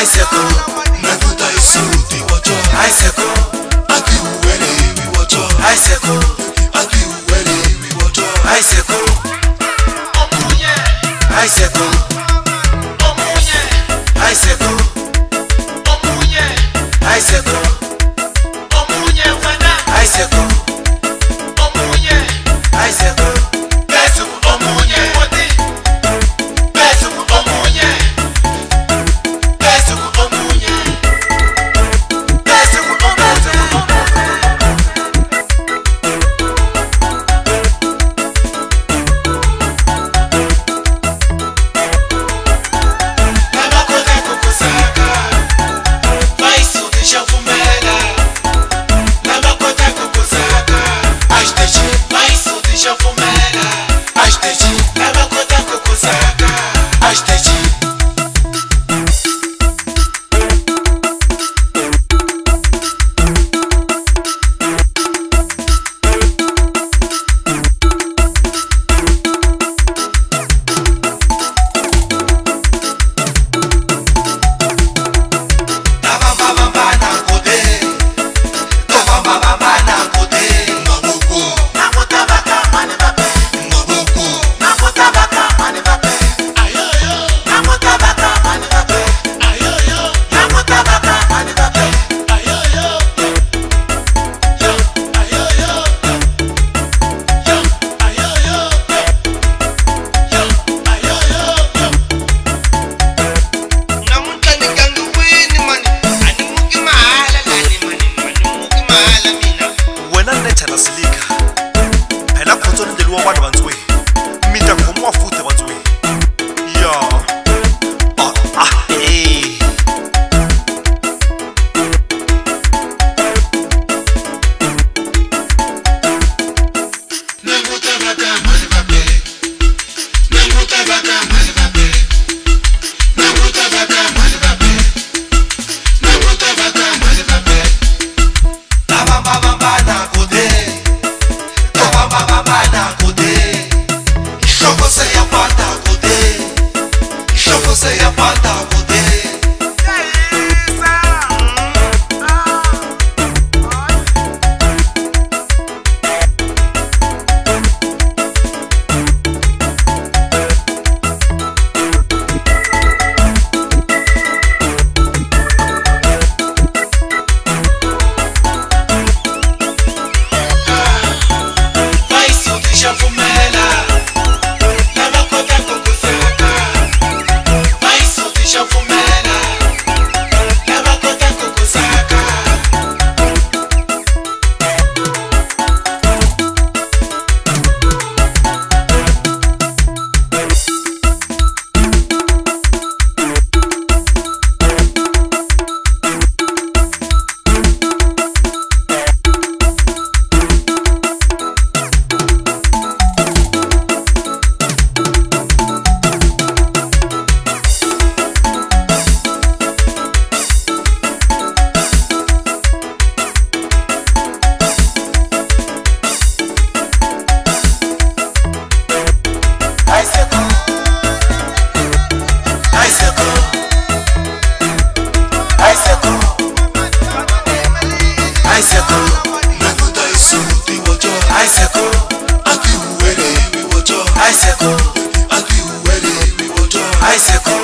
Aiseko, nakuta isuti wacho. Aiseko, aki uwele wi wacho. Aiseko, aki uwele wi wacho. Aiseko, omunye. Aiseko, omunye. Aiseko, omunye. Aiseko, omunye wana. Aiseko, omunye. Aiseko, besu omunye wodi. Besu omunye. Besu omunye. Besu omunye. Namakota kukusaka. Vaisu tishavumela. Namakota kukusaka. Ashtachi. Vaisu tishavumela. Ashtachi. Namakota kukusaka. Ashtachi. Aiseko, nakuta isuti wacho. Aiseko, aki uwele wi wacho. Aiseko, aki uwele wi wacho. Aiseko.